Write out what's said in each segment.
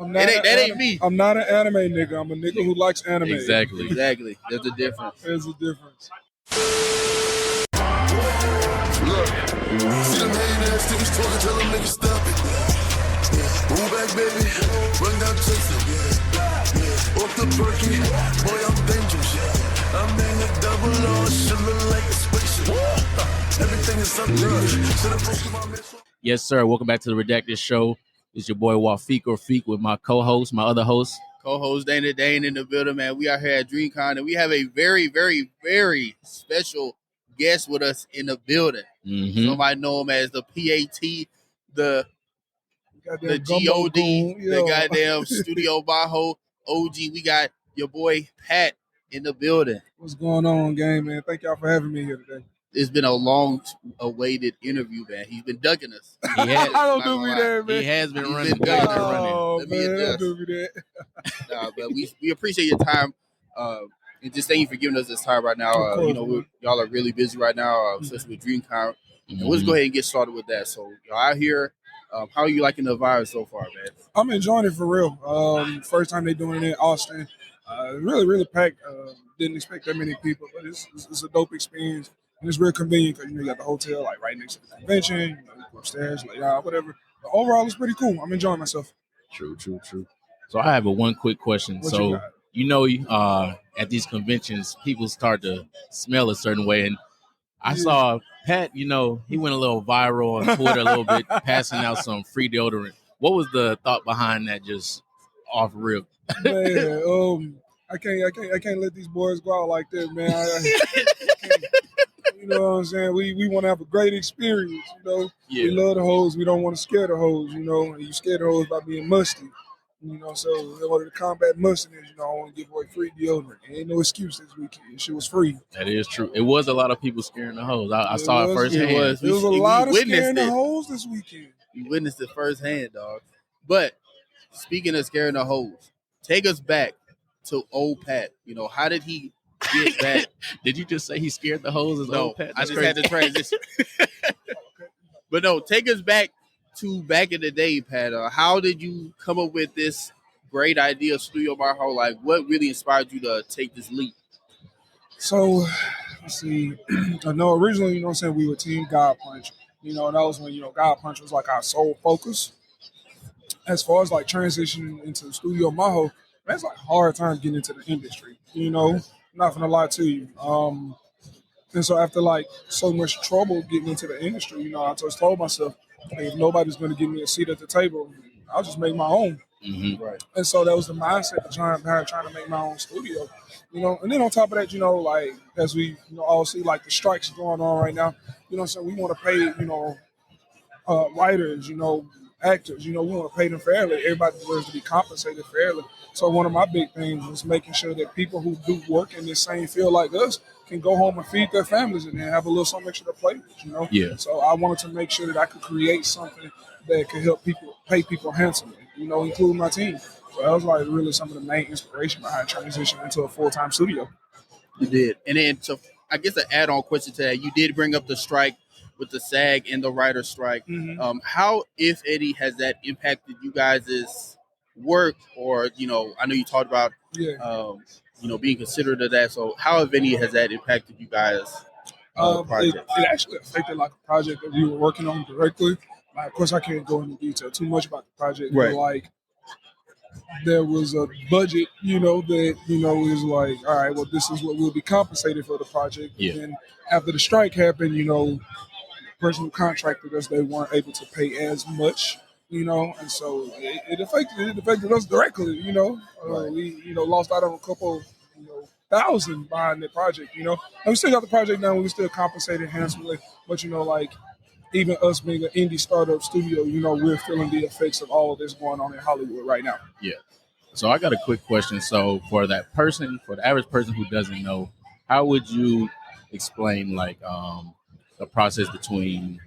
That ain't me. I'm not an anime nigga. I'm a nigga who likes anime. Exactly. There's a difference. There's a difference. Look, see them hating ass niggas talking, tell them niggas stop it. Move back, baby, run down Texas. Off the perky, boy, I'm dangerous. I'm in the double R, shit look like a spaceship. Everything is up there. Yes, sir. Welcome back to the Redacted show. It's your boy Feeq or Feeq with my co-host, my other host. Co-host Dana Dane in the building, man. We are here at Dreamcon, and we have a very, very, very special guest with us in the building. Mm-hmm. Somebody know him as the PAT, the Gumbo GOD, Goon, the goddamn Studio Maho OG. We got your boy Pat in the building. What's going on, gang, man? Thank y'all for having me here today. It's been a long-awaited interview, man. He's been ducking us. I don't do me there, man. He has been running. Oh, man, don't do me that. But we appreciate your time. And just thank you for giving us this time right now. Course, y'all are really busy right now, especially with Dreamcon. And we'll just go ahead and get started with that. So, y'all out here, how are you liking the vibe so far, man? I'm enjoying it for real. First time they doing it in Austin. Really, really packed. Didn't expect that many people, but it's a dope experience. And it's real convenient because, you got the hotel like right next to the convention. You go upstairs, lay out, whatever. But overall, it's pretty cool. I'm enjoying myself. True. So I have one quick question. At these conventions, people start to smell a certain way. And I saw Pat, he went a little viral on Twitter a little bit, passing out some free deodorant. What was the thought behind that just off rip? Man, I can't let these boys go out like that, man. You know what I'm saying? We want to have a great experience, Yeah. We love the hoes. We don't want to scare the hoes, And you scare the hoes by being musty. So in order to combat mustiness, I want to give away free deodorant. Ain't no excuse this weekend. Shit was free. That is true. It was a lot of people scaring the hoes. I saw it firsthand. There was a lot of scaring the hoes this weekend. We witnessed it firsthand, dog. But speaking of scaring the hoes, take us back to old Pat. How did he get back? Did you just say he scared the hoes as old Pat? I just had to transition. But no, take us back to back in the day, Pat. How did you come up with this great idea of Studio Maho? Like, what really inspired you to take this leap? So, let's see. I know originally, we were Team God Punch. And that was when, God Punch was like our sole focus. As far as like transitioning into Studio Maho, that's like hard time getting into the industry. Not gonna lie to you. And so after like so much trouble getting into the industry, I just told myself, hey, if nobody's gonna give me a seat at the table, I'll just make my own. Mm-hmm. Right. And so that was the mindset of trying to make my own studio. And then on top of that, like as we all see like the strikes going on right now, so we want to pay, writers, actors, we want to pay them fairly. Everybody deserves to be compensated fairly. So one of my big things was making sure that people who do work in this same field like us can go home and feed their families and then have a little something extra to play with, Yeah. So I wanted to make sure that I could create something that could help people pay people handsomely, including my team. So that was like really some of the main inspiration behind transitioning into a full-time studio. You did. And then so I guess an add-on question to that, you did bring up the strike with the SAG and the writer's strike. Mm-hmm. How, if any, has that impacted you guys' work? Or, I know you talked about, being considerate of that. So how, if any, has that impacted you guys' project? It actually affected like a project that we were working on directly. Like, of course, I can't go into detail too much about the project. Right. But like, there was a budget, that, is like, all right, well, this is what we'll be compensated for the project. Yeah. And after the strike happened, the person who contracted us, they weren't able to pay as much, and so it affected us directly, Right. We, lost out on a couple, thousand behind the project, and we still got the project now, we still compensated handsomely, but, like, even us being an indie startup studio, we're feeling the effects of all of this going on in Hollywood right now. Yeah. So I got a quick question. So for the average person who doesn't know, how would you explain like the process between,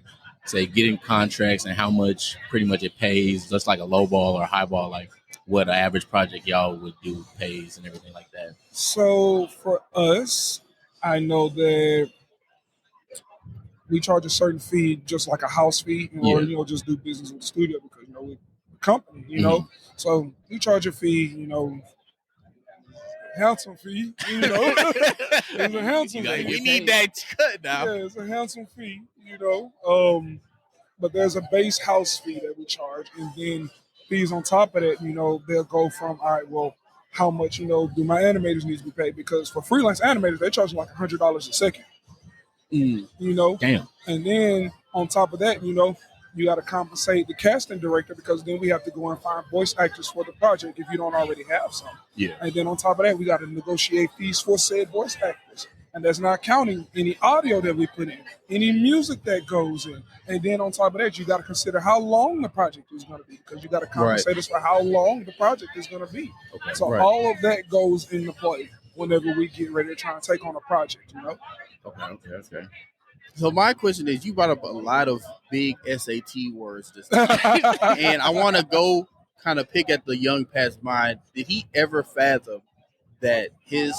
say, getting contracts and how much pretty much it pays, just like a low ball or a high ball, like what an average project y'all would do pays and everything like that? So for us, I know that we charge a certain fee, just like a house fee, or just do business with the studio because we're company, you know. So you charge a fee, you know, handsome fee, you know. It's a handsome fee. We need that cut now. Yeah, it's a handsome fee, you know. But there's a base house fee that we charge, and then fees on top of that, you know, they'll go from, all right, well, how much, you know, do my animators need to be paid? Because for freelance animators, they charge like $100 a second. You know, Damn. and then on top of that, you know, you got to compensate the casting director, because then we have to go and find voice actors for the project if you don't already have some. Yeah. And then on top of that, we got to negotiate fees for said voice actors, and that's not counting any audio that we put in, any music that goes in. And then on top of that, you got to consider how long the project is going to be, because you got to compensate us for how long the project is going to be. Okay. So all of that goes into play whenever we get ready to try and take on a project, you know. Okay. So my question is, you brought up a lot of big SAT words this time. And I want to go kind of pick at the young Pat's mind. Did he ever fathom that his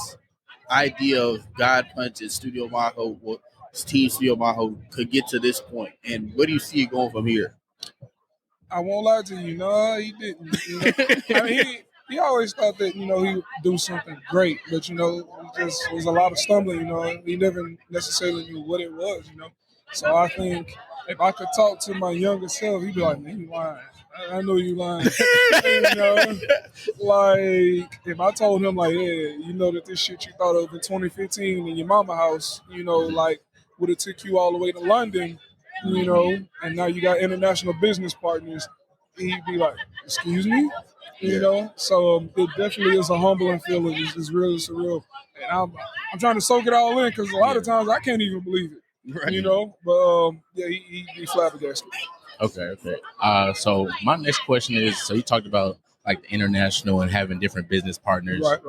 idea of God Punch and Studio Maho, well, his team Studio Maho, could get to this point? And where do you see it going from here? I won't lie to you, no, he didn't. You know? I mean, he always thought that, you know, he would do something great, but, you know, it just was a lot of stumbling, you know. He never necessarily knew what it was, you know. So I think if I could talk to my younger self, he'd be like, man, you lying. I know you lying. You know, like, if I told him, like, yeah, you know that this shit you thought of in 2015 in your mama house, you know, like, would have took you all the way to London, you know, and now you got international business partners, he'd be like, excuse me? You know? So it definitely is a humbling feeling. It's really surreal. And I'm trying to soak it all in, because a lot of times I can't even believe it, Right. you know? But, yeah, he flabbergasted. Okay. So my next question is, so you talked about like the international and having different business partners. Right.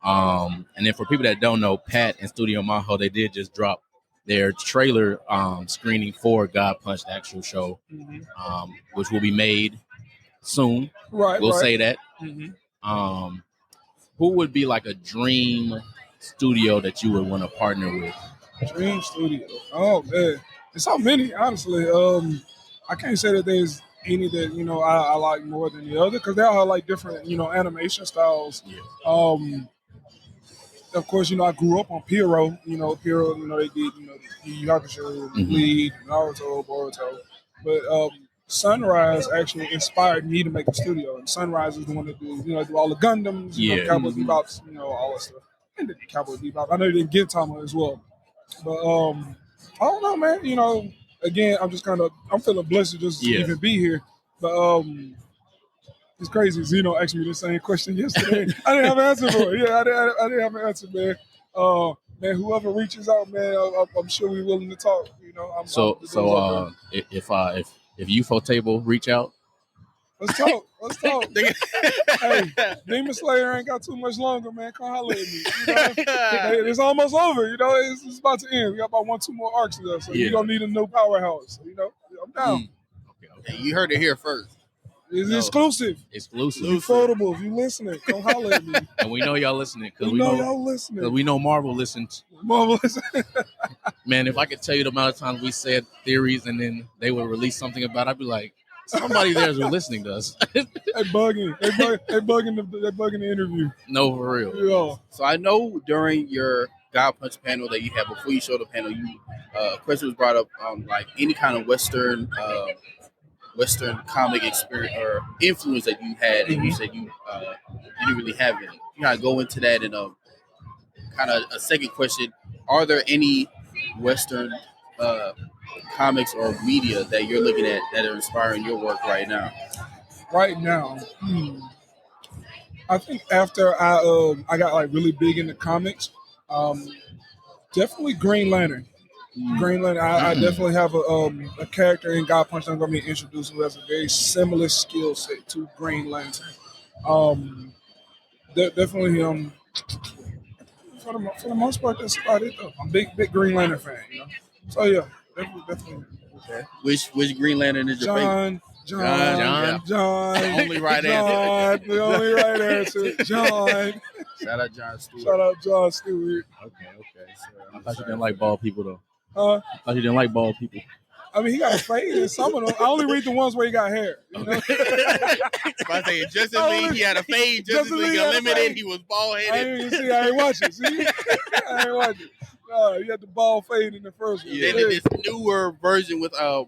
And then for people that don't know, Pat and Studio Maho, they did just drop their trailer screening for God Punch, the actual show, which will be made soon. We'll say that. Who would be like a dream studio that you would want to partner with? Dream studio. Oh, man. There's so many, honestly. I can't say that there's any that, you know, I like more than the other, because they all have like different, you know, animation styles. Of course, you know, I grew up on Pyro. You know, they did, you know, the Yakusho, Lead, Naruto, Boruto. But Sunrise actually inspired me to make a studio. And Sunrise is the one that do all the Gundams, you know, Cowboy Bebops, you know, all that stuff. And the Cowboy Bebop. I know they did Gintama as well. But I don't know, man. You know, again, I'm feeling blessed to just even be here. But it's crazy. Zeno asked me the same question yesterday. I didn't have an answer for it. Yeah, I didn't have an answer, man. Man, whoever reaches out, man, I'm sure we're willing to talk. You know, if UFO Table reach out, let's talk. Hey, Demon Slayer ain't got too much longer, man. Come holler at me. You know? It's almost over. You know, it's about to end. We got about 1-2 more arcs left, so you don't need a new powerhouse. You know, I'm down. Okay. You heard it here first. It's exclusive. Exclusive. Affordable. If you listening, come holler at me. And we know y'all listening, because y'all listening. Because we know Marvel listens. Man, if I could tell you the amount of times we said theories and then they would release something about it, I'd be like, somebody there's listening to us. They bugging. They bugging the interview. No, for real. Yeah. So I know during your God Punch panel that you had, before you showed the panel, you question was brought up on like any kind of Western comic experience or influence that you had, and you said you didn't really have any. You gotta go into that in a kind of a second question. Are there any Western comics or media that you're looking at that are inspiring your work right now? Right now, I think after I got like really big into comics, definitely Green Lantern. Green Lantern. I definitely have a character in God Punch I'm going to be introduced who has a very similar skill set to Green Lantern. Definitely for the most part, that's about it though. I'm a big Green Lantern fan, you know. So yeah, definitely. Okay. Which Green Lantern is your favorite? John. The only right answer. The only right answer. John. Shout out John Stewart. Shout out John Stewart. Okay. So, I thought you didn't like bald people though. I thought you didn't like bald people. I mean, he got a fade in some of them. I only read the ones where he got hair. You know? I say Justice League, he had a fade. Justice League Unlimited, he was bald headed. I ain't watching. See, I ain't watching. He had the bald fade in the first one. Then in this newer version with I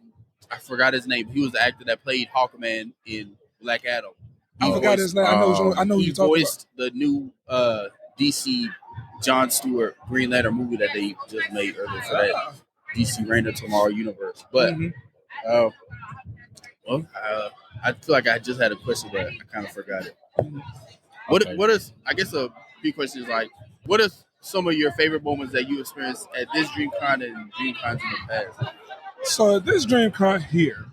forgot his name. He was the actor that played Hawkman in Black Adam. I forgot his name. I know who you talking about. He voiced the new DC Jon Stewart Green Lantern movie that they just made earlier for that DC Reign of Tomorrow universe. But I feel like I just had a question, but I kind of forgot it. What is? I guess a few questions like, what are some of your favorite moments that you experienced at this Dreamcon and Dreamcons in the past? So at this Dreamcon here,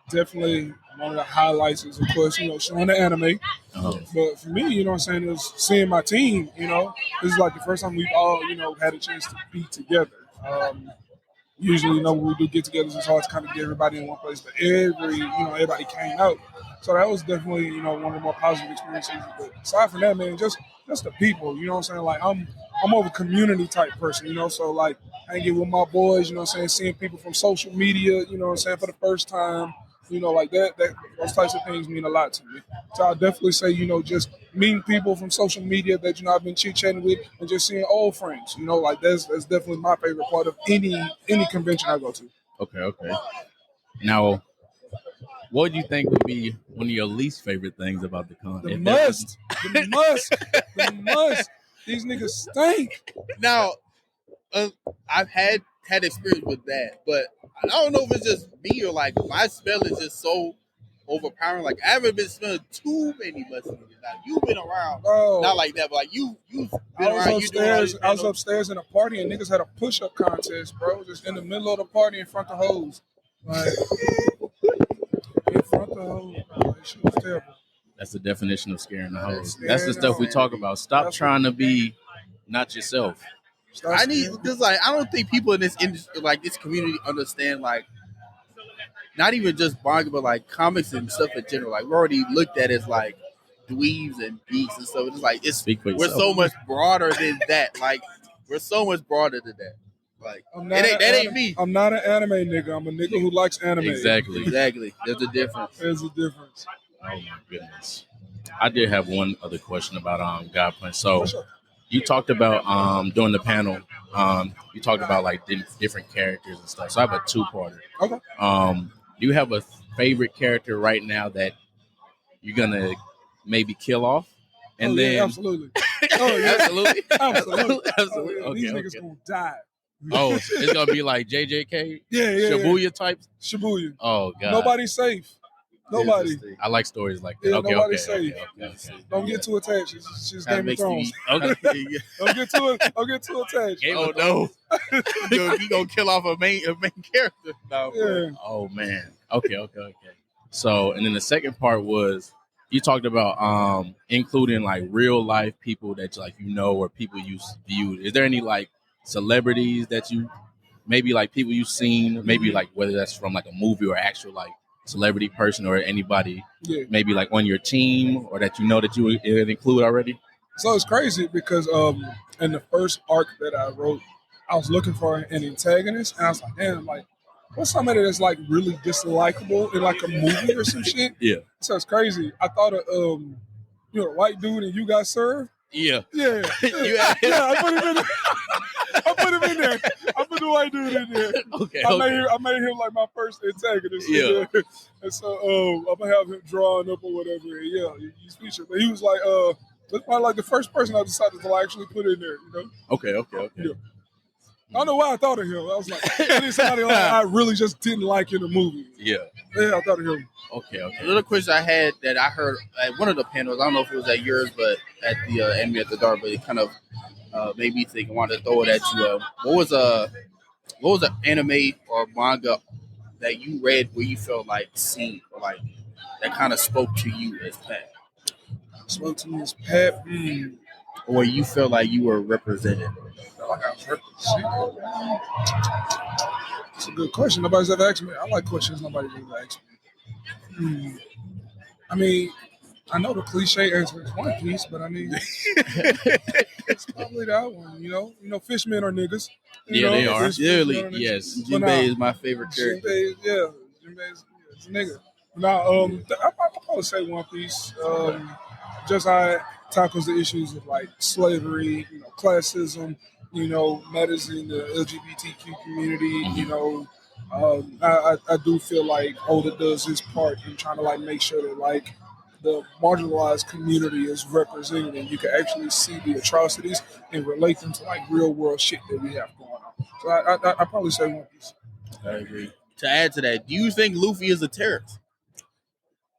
definitely one of the highlights is, of course, showing the anime. But for me, you know what I'm saying, is seeing my team. This is like the first time we've all, had a chance to be together. Usually, when we do get-togethers, it's hard to kind of get everybody in one place, but everybody came out. So that was definitely, one of the more positive experiences. But aside from that, man, just the people, you know what I'm saying? Like, I'm more of a community type person, so like, I get with my boys, you know what I'm saying, seeing people from social media, you know what I'm saying, for the first time, like that those types of things mean a lot to me. So I'll definitely say, just meeting people from social media that, I've been chit-chatting with and just seeing old friends, like that's definitely my favorite part of any convention I go to. Okay. Now, what do you think would be one of your least favorite things about the con? The must. These niggas stink. Now, I've had experience with that, but I don't know if it's just me or like my smell is just so overpowering. Like I haven't been smelling too many musty niggas. Now you've been around, not like that, but like you've been around. I was upstairs in a party and niggas had a push-up contest, bro. Just in the middle of the party in front of hoes, like in front of hoes, bro. That shit was terrible. That's the definition of scaring the hoes. That's the stuff we talk about. Stop trying to be not yourself. I don't think people in this industry, like this community, understand like not even just manga, but like comics and stuff in general. Like we're already looked at as like dweebs and geeks and stuff. It's like we're so much broader than that. Like we're so much broader than that. Like that ain't me. I'm not an anime nigga. I'm a nigga who likes anime. Exactly. There's a difference. Oh my goodness. I did have one other question about God Punch. So you talked about during the panel, you talked about like different characters and stuff. So I have a two-parter. Okay. Do you have a favorite character right now that you're gonna maybe kill off? And then absolutely. Oh yeah, absolutely. Okay, these niggas gonna die. Oh, it's gonna be like JJK, yeah, Shibuya types. Shibuya. Oh god, nobody's safe. Nobody. I like stories like that. Yeah, okay, nobody's okay. Don't get too attached. It's just Game of Thrones. Okay. Don't get too attached. Oh no, you gonna kill off a main character? No, yeah. Oh man. Okay. So, and then the second part was you talked about including like real life people that or people you view. Is there any like celebrities that you maybe like people you've seen, maybe like whether that's from like a movie or actual like celebrity person or anybody maybe like on your team or that that you would include already? So it's crazy because in the first arc that I wrote, I was looking for an antagonist and I was like, damn, like what's somebody that's like really dislikable in like a movie or some shit? Yeah. So it's crazy. I thought of a white dude and You Got Served. Yeah. Yeah. I put him in there. I put the white dude in there. Okay. I made him like my first antagonist. Yeah. And so I'm gonna have him drawing up or whatever. And yeah, he's featured. But he was like, that's probably like the first person I decided to actually put in there, Okay. Yeah. I don't know why I thought of him. I was like, I need somebody like I really just didn't like in the movie. Yeah. Yeah, I thought of him. Okay. A little question I had that I heard at one of the panels, I don't know if it was at yours, but at the Anime at the Dark, but it kind of made me think. I wanted to throw it at you. What was an anime or manga that you read where you felt like seen or like that kind of spoke to you as Pat? Spoke to me as Pat. Or you felt like you were represented? Like I was represented. It's a good question. Nobody's ever asked me. I like questions nobody's ever asked me. I mean, I know the cliche answer is One Piece, but I mean, it's probably that one. Fishmen are niggas. Yeah, they are. Really, yes. Jinbei is my favorite character. Jinbei's a nigga. Now, I'll probably say One Piece. Just how it tackles the issues of like slavery, classism, matters in the LGBTQ community. I do feel like Oda does his part in trying to like make sure that like the marginalized community is represented and you can actually see the atrocities and relate them to like real world shit that we have going on. So I probably say One Piece. I agree. To add to that, do you think Luffy is a terrorist?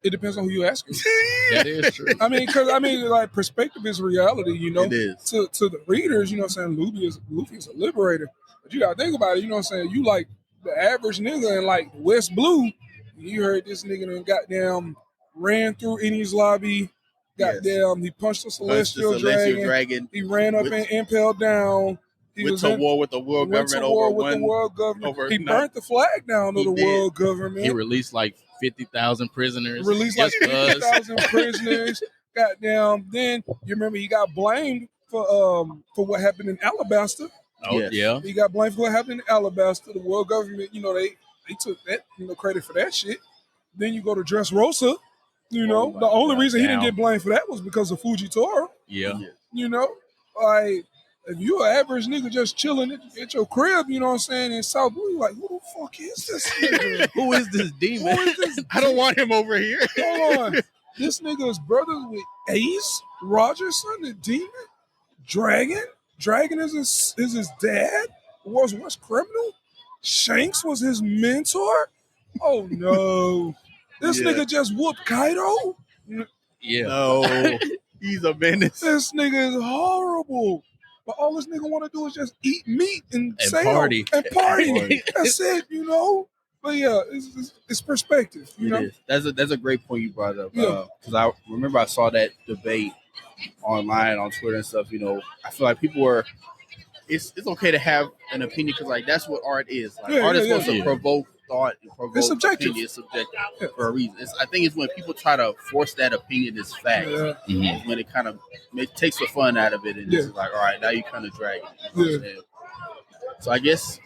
It depends on who you ask. That is true. Like perspective is reality, It is. To the readers, Luffy is a liberator. But you gotta think about it, you like the average nigga in like West Blue, you heard this nigga done goddamn ran through Eni's lobby, goddamn, he punched the Celestial Dragon. He ran up and impaled down. He went to war with the world government. He burnt the flag down to the world government. He released like 50,000 prisoners. Released like 50,000 prisoners. Goddamn. Then you remember he got blamed for what happened in Alabasta. Oh yeah. He got blamed for what happened in Alabasta. The world government, they took that credit for that shit. Then you go to Dressrosa. The only reason he didn't get blamed for that was because of Fujitora. Yeah. Like if you an average nigga just chilling at your crib, in South Blue, you're like, who the fuck is this nigga? Who is this demon? Who is this? I don't want him over here. Hold on. This nigga is brothers with Ace, Roger's son, the demon, Dragon. Dragon is his dad. Was once criminal. Shanks was his mentor. Oh no. This nigga just whooped Kaido? Yeah. No. He's a menace. This nigga is horrible. But all this nigga want to do is just eat meat and party. And party. That's it, But yeah, it's perspective, It is. That's a great point you brought up. Because I remember I saw that debate online on Twitter and stuff. I feel like people were. It's okay to have an opinion because like that's what art is. Like art is supposed to provoke thought and provoke it's subjective. opinion. It's subjective for a reason. I think it's when people try to force that opinion as fact. Mm-hmm. When it kind of takes the fun out of it and it's like, all right, now you kind of drag it. So I guess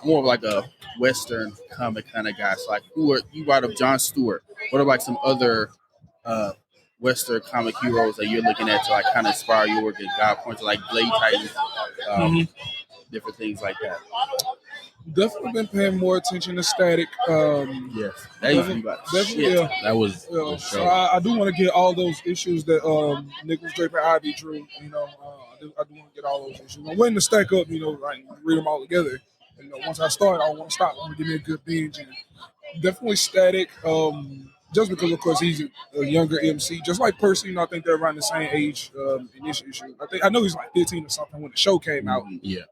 more of like a Western comic kind of guy. So like, you brought up Jon Stewart. What about some other Western comic heroes that you're looking at to like kind of inspire your work and God points like Blade Titans, different things like that? Definitely been paying more attention to Static. Yes, that used to be about definitely, shit. That was so I do want to get all those issues that Nicholas Draper Ivy drew. I do want to get all those issues. I'm waiting to stack up. Like read them all together. Once I start, I don't want to stop. I want to give me a good binge. And definitely Static. Just because, of course, he's a younger MC, just like Percy. I think they're around the same age in this issue. I know he's like 15 or something when the show came out. Yeah.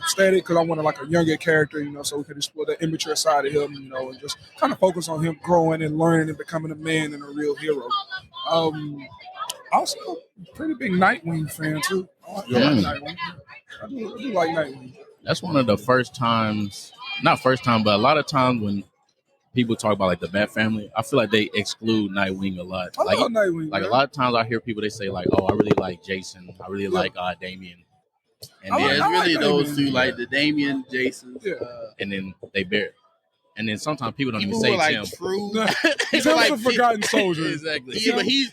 Static because I wanted like a younger character, so we could explore the immature side of him, and just kind of focus on him growing and learning and becoming a man and a real hero. Also, pretty big Nightwing fan too. I like Nightwing. I do like Nightwing. That's one of the first times, not first time, but a lot of times when people talk about like the Bat Family, I feel like they exclude Nightwing a lot. I love Nightwing. Like a lot of times I hear people, they say like, oh, I really like Jason. I really like Damian. And it's really those two, like the Damian, Jason. And then they bear. And then sometimes people don't even who say are like Tim. true. He's like a forgotten soldier. Exactly. Yeah, but he's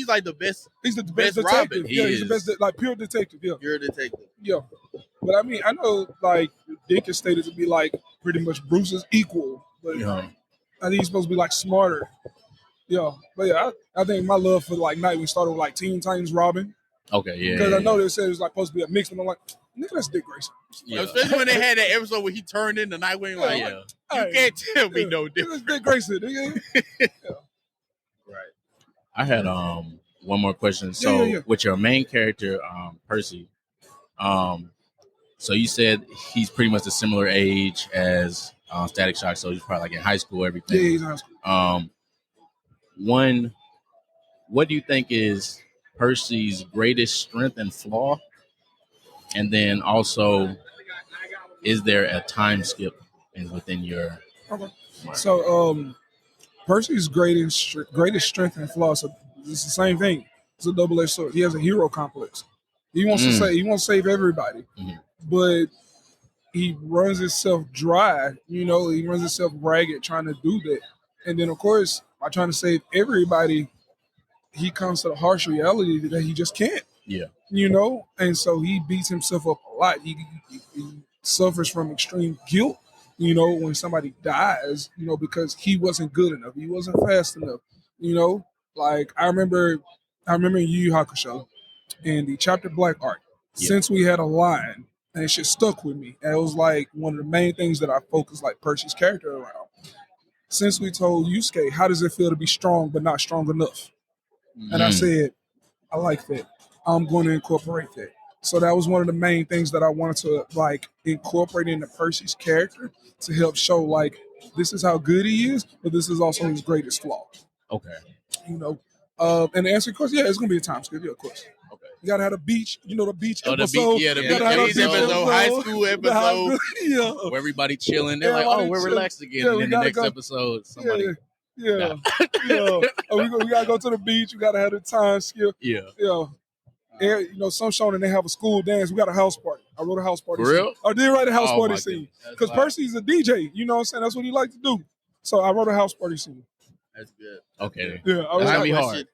like the best. He's the best detective. Robin. He's the best, like pure detective. Yeah, Pure detective. Yeah, but I mean, I know like Dick is stated to be like pretty much Bruce's equal, but I think he's supposed to be like smarter. Yeah, but yeah, I think my love for like Nightwing started with like Teen Titans Robin. Okay, yeah. Because I know they said it was like supposed to be a mix, but I'm like, nigga, that's Dick Grayson. Yeah. Especially when they had that episode where he turned into Nightwing, like, you can't tell me no difference. Dick Grayson, nigga. Right. I had one more question. So with your main character, Percy, so you said he's pretty much a similar age as Static Shock, so he's probably like in high school, everything. Yeah, he's in high school. What do you think is Percy's greatest strength and flaw? And then also, is there a time skip within your? Okay. So Percy's greatest strength and flaw. So it's the same thing. It's a double-edged sword. He has a hero complex. He wants to save everybody, but he runs himself dry. He runs himself ragged trying to do that. And then, of course, by trying to save everybody, he comes to the harsh reality that he just can't. Yeah. And so he beats himself up a lot. He suffers from extreme guilt, when somebody dies, because he wasn't good enough. He wasn't fast enough, Like I remember in Yu Yu Hakusho and the chapter Black Art, since we had a line, and it just stuck with me. And it was like one of the main things that I focused like Percy's character around. Since we told Yusuke, how does it feel to be strong but not strong enough? And I said, I like that. I'm going to incorporate that. So that was one of the main things that I wanted to like incorporate into Percy's character to help show like this is how good he is, but this is also his greatest flaw. Okay. And to answer your question, it's gonna be a time skip, of course. Okay. You gotta have the beach, the beach episode. The beach episode, high school episode. Where everybody chilling. They're like, we're relaxed again. And then the next episode, somebody. Yeah. We gotta go to the beach. We gotta have the time skip. Yeah. And, some shonen they have a school dance. We got a house party. I wrote a house party. For real? I did write a house party scene because Percy's a DJ. You know what I'm saying? That's what he likes to do. So I wrote a house party scene. That's good. Okay. Yeah, that'd be hard.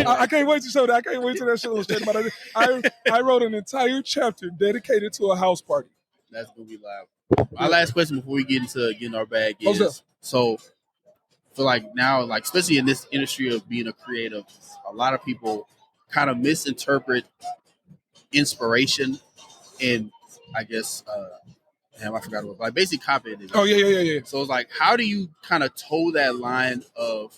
I can't wait to show that. I can't wait till that show is straight. But I wrote an entire chapter dedicated to a house party. That's gonna be live. My last question before we get into getting our bag is so. For like now, like especially in this industry of being a creative, a lot of people kind of misinterpret inspiration and I guess I forgot what like basic copying is. Oh yeah. So it's like how do you kind of toe that line of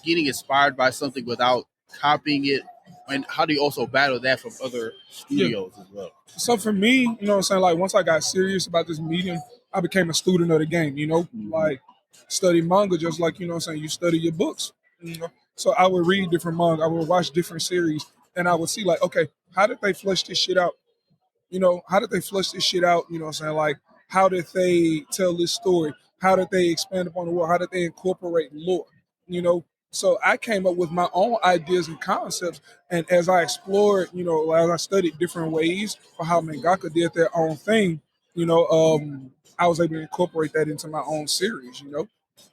getting inspired by something without copying it? And how do you also battle that from other studios as well? So for me, you know what I'm saying, like once I got serious about this medium, I became a student of the game, like study manga just like, you study your books, So I would read different manga, I would watch different series, and I would see like, okay, how did they flesh this shit out? How did they flesh this shit out? You know what I'm saying? Like, how did they tell this story? How did they expand upon the world? How did they incorporate lore? So I came up with my own ideas and concepts. And as I explored, as I studied different ways for how mangaka did their own thing, I was able to incorporate that into my own series,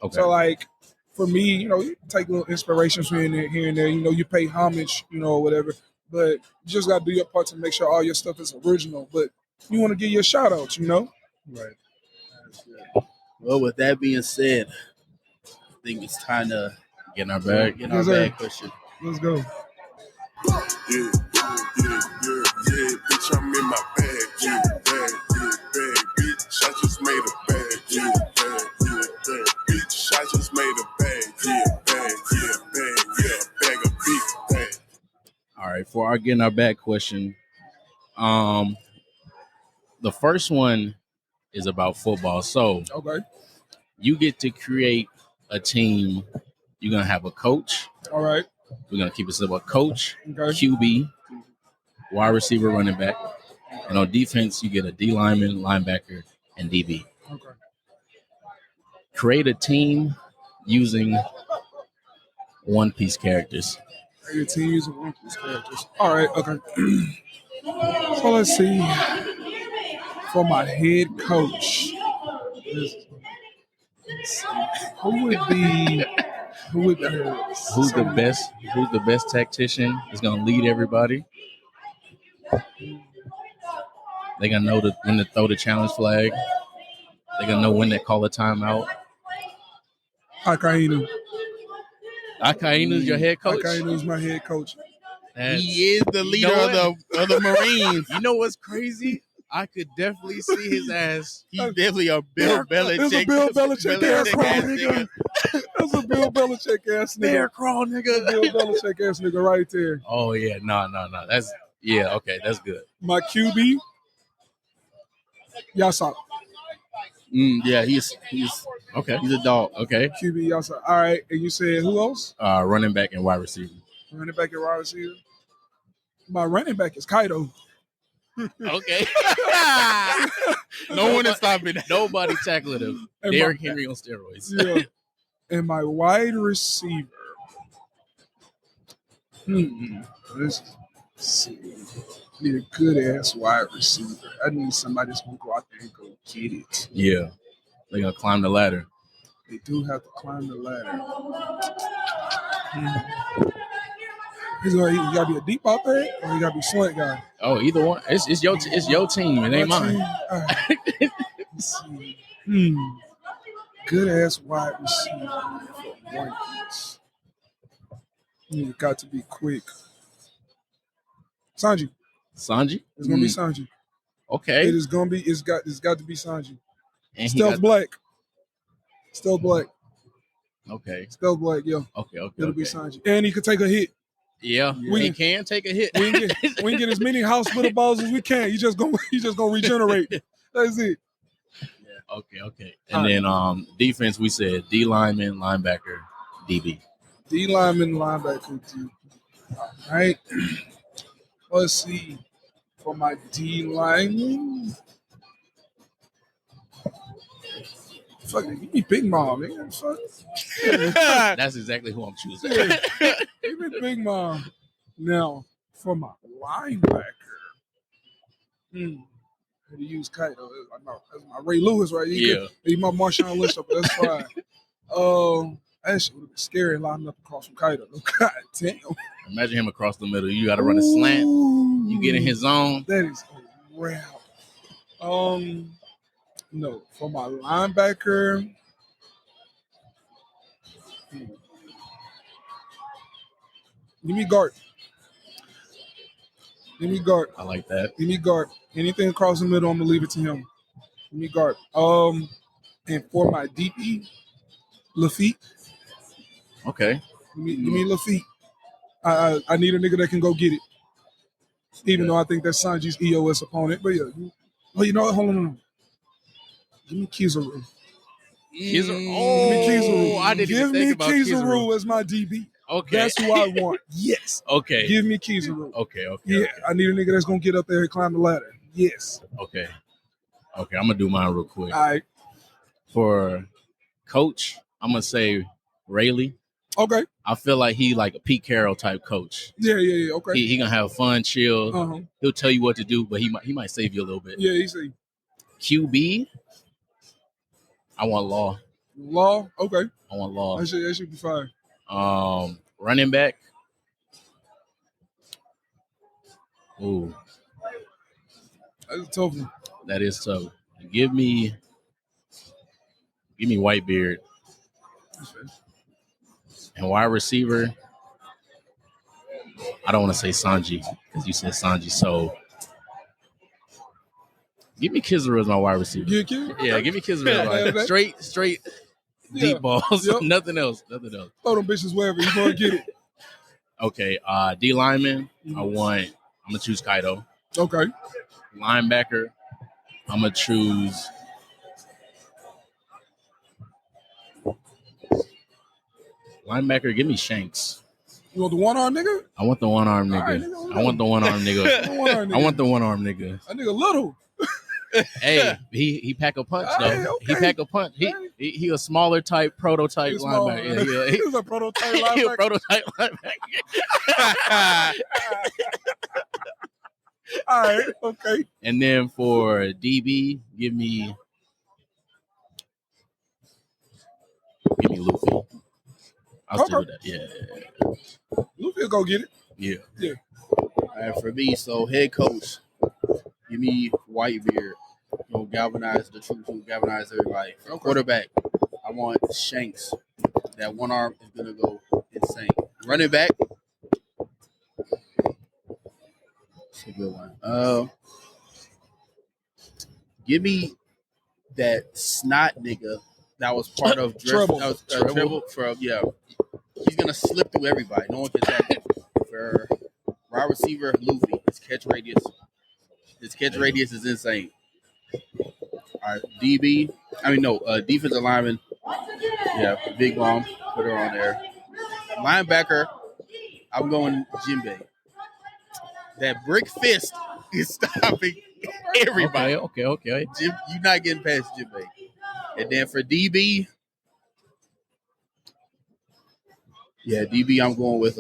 Okay. So like for me, you take little inspirations here and there, you pay homage, whatever. But you just got to do your part to make sure all your stuff is original. But you want to give your shout outs, Right. Well, with that being said, I think it's time to get in our bag. Get in our bag question. Let's go. Yeah, bitch, I'm in my bag, bag, bitch, I just made a bag, bag, bitch, I just made a bag, bag of big bag. All right, for our getting our bag question, the first one is about football. So, okay, you get to create a team. You're gonna have a coach. All right. We're gonna keep it simple. Coach, okay. QB, wide receiver, running back, and on defense you get a D lineman, linebacker, and DB. Okay. Create a team using One Piece characters. Create a team using One Piece characters. All right. Okay. So let's see. For my head coach, who would be? Who's the best tactician? Is gonna lead everybody. They're gonna know when to throw the challenge flag. They're gonna know when to call a timeout. Akainu. Akainu's your head coach. Akainu's my head coach. He is the leader of the Marines. You know what's crazy? I could definitely see his ass. He's definitely a Bill Belichick. It's a Bill Belichick ass nigga. That's a Bill Belichick ass nigga. Bear crawl nigga. Bill Belichick ass nigga right there. Oh yeah, no. That's okay, that's good. My QB, Yasa. Yeah, he's okay. He's a dog. Okay. QB Yasa. All right, and you said who else? Running back and wide receiver. Running back and wide receiver. My running back is Kaido. Okay. No one is stopping that. Nobody tackling him. Derrick Henry on steroids. Yeah. And my wide receiver. See, I need a good ass wide receiver. I need somebody that's gonna go out there and go get it. Yeah, they're gonna climb the ladder. They do have to climb the ladder. You gotta be a deep out there, or you gotta be slant guy. Oh, either one. It's your team. It ain't mine. Right. Let's see. Good ass wide receiver for one piece. You got to be quick. Sanji. It's gonna be Sanji. Okay. It is gonna be. It's got to be Sanji. And Stealth Black. Stealth Black. Okay. Stealth Black. Yeah. Okay. It'll be Sanji, and he could take a hit. Yeah. He can take a hit. We can get as many hospital balls as we can. You just gonna regenerate. That's it. Yeah. Okay. And then defense, we said D lineman, linebacker, DB. D lineman, linebacker, DB. All right. Let's see. For my D lineman. Fuck it, give me Big Mom, man. Fuck. That's exactly who I'm choosing. Yeah. Give me Big Mom. Now, for my linebacker, I had to use Kaido. That's my Ray Lewis, right? He's my Marshawn Lynch, but that's fine. That shit would have been scary lining up across from Kaido. God damn. Imagine him across the middle. You got to run a slant. You get in his zone. That is a wrap. No, for my linebacker. Give me guard. I like that. Give me guard. Anything across the middle, I'm gonna leave it to him. Give me guard. And for my DP, Feeq. Okay. Give me Feeq. I need a nigga that can go get it. Even though I think that's Sanji's EOS opponent. But yeah. Oh, you know what? Hold on. Give me Kizaru. Oh, I didn't even think about Kizaru. Give me Kizaru as my DB. Okay. That's who I want. Yes. Okay. Give me Kizaru. Okay. Yeah, okay. I need a nigga that's going to get up there and climb the ladder. Yes. Okay, I'm going to do mine real quick. All right. For coach, I'm going to say Rayleigh. Okay. I feel like he like a Pete Carroll type coach. Yeah. Okay. He going to have fun, chill. Uh-huh. He'll tell you what to do, but he might save you a little bit. Yeah, he see. QB, I want Law. Law? Okay. I want Law. That should be fine. Running back. Ooh. That's a tough one. That is tough. Give me Whitebeard. Okay. And wide receiver, I don't want to say Sanji because you said Sanji. So give me Kizaru as my wide receiver. Yeah, give me Kizaru as my straight deep balls. Yep. Nothing else. Throw them bitches wherever you gonna get it. Okay, D lineman, I'm gonna choose Kaido. Okay. Linebacker, I'm gonna choose linebacker. Give me Shanks. You want the one-arm nigga? I want the one-arm nigga. Right, nigga. I want the one-arm nigga. I want the one-arm nigga. That nigga little. Hey, he pack a punch though. Hey, okay. He pack a punch. He a smaller type prototype linebacker. Yeah, He's a prototype linebacker. He a prototype linebacker. All right, okay. And then for DB, give me Luffy. I'll stick with that. Yeah. Luffy will go get it. Yeah. All right, for me, so head coach, give me Whitebeard. Galvanize the troops, galvanize everybody. For quarterback, I want Shanks. That one arm is gonna go insane. Running back, it's a good one. Give me that snot nigga that was part of Treble. Treble from He's gonna slip through everybody. No one can tackle him. For wide receiver, Luffy. His catch radius is insane. All right, defensive lineman. Yeah, Big Mom. Put her on there. Linebacker, I'm going Jinbei. That brick fist is stopping everybody. Okay. You're not getting past Jinbei. And then for DB, DB, I'm going with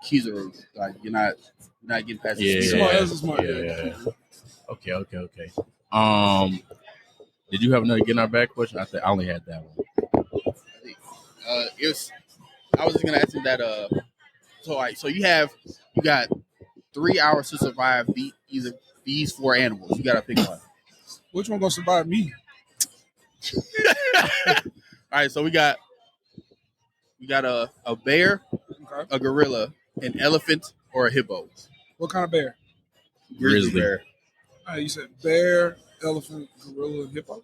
Kizaru. Like, you're not We're not getting past Yeah, the speed. Smart, that's a smart. yeah. Okay. Did you have another get in our back question? I only had that one. I was just gonna ask him that. So you got 3 hours to survive either these 4 animals. You gotta pick one. Which one gonna survive me? All right, so we got a bear, Okay. a gorilla, an elephant, or a hippo. What kind of bear? Grizzly. bear. All right, you said bear, elephant, gorilla, and hippo.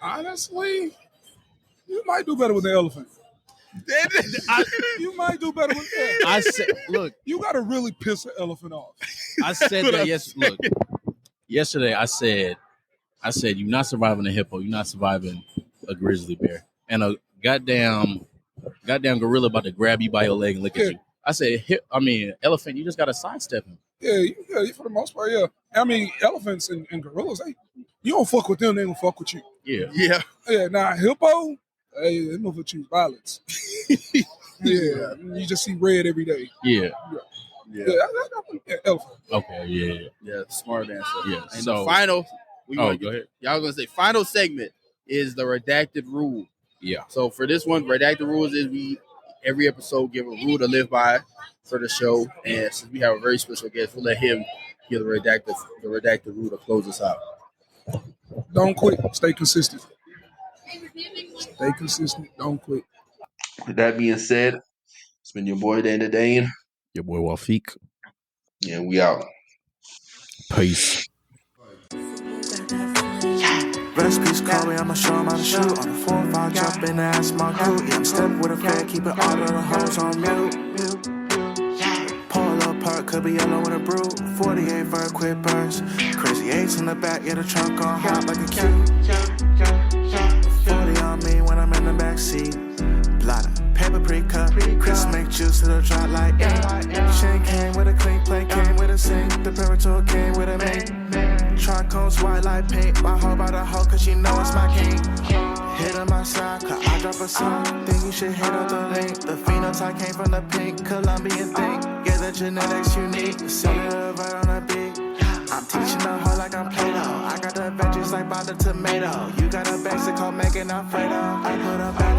Honestly, you might do better with the elephant. You might do better with that. I said, look, You gotta really piss an elephant off. I said that yesterday. I said you're not surviving a hippo. You're not surviving a grizzly bear, and a goddamn gorilla about to grab you by your leg and lick at you. I said, elephant. You just gotta sidestep him. Yeah, for the most part, yeah. I mean, elephants and gorillas, you don't fuck with them, they don't fuck with you. Yeah. Yeah, now hippo, they move with you violence. Yeah, you just see red every day. Yeah. Elephant. Okay. Yeah. Smart answer. Yeah. And So the final. go ahead. Y'all gonna say final segment is the redacted rule. Yeah. So for this one, redacted rules is we every episode give a rule to live by for the show, and since we have a very special guest, we'll let him give the redacted rule to close us out. Don't quit. Stay consistent. Stay consistent. Don't quit. With that being said, it's been your boy Dan the Dane. Your boy Feeq. And we out. Peace. Recipes call me, I'ma show 'em how to shoot. On the 4-5, jump in the ass, my crew. Yeah, I'm stepping with a fat, keeping all of the hoes on mute. Pull up park, could be yellow with a brew. 48 for a quick burst. Crazy 8s in the back, yeah, the trunk on hot like a cue. 40 on me when I'm in the backseat. Blotter, paper pre-cut. Chris make juice to the drop like Shane came with a clean plate, came with a sink. The Parator came with a mate. Tricones white like paint. My hoe by the hoe, cause she know it's my king. Hit on my side, cause I drop a song. Think you should hit up the link. The phenotype came from the pink Colombian thing. Yeah, the genetics unique. Cellular right on the beat. I'm teaching the hoe like I'm Play-Doh. I got the veggies like by the tomato. You got a basic hoe making Alfredo. I put a bag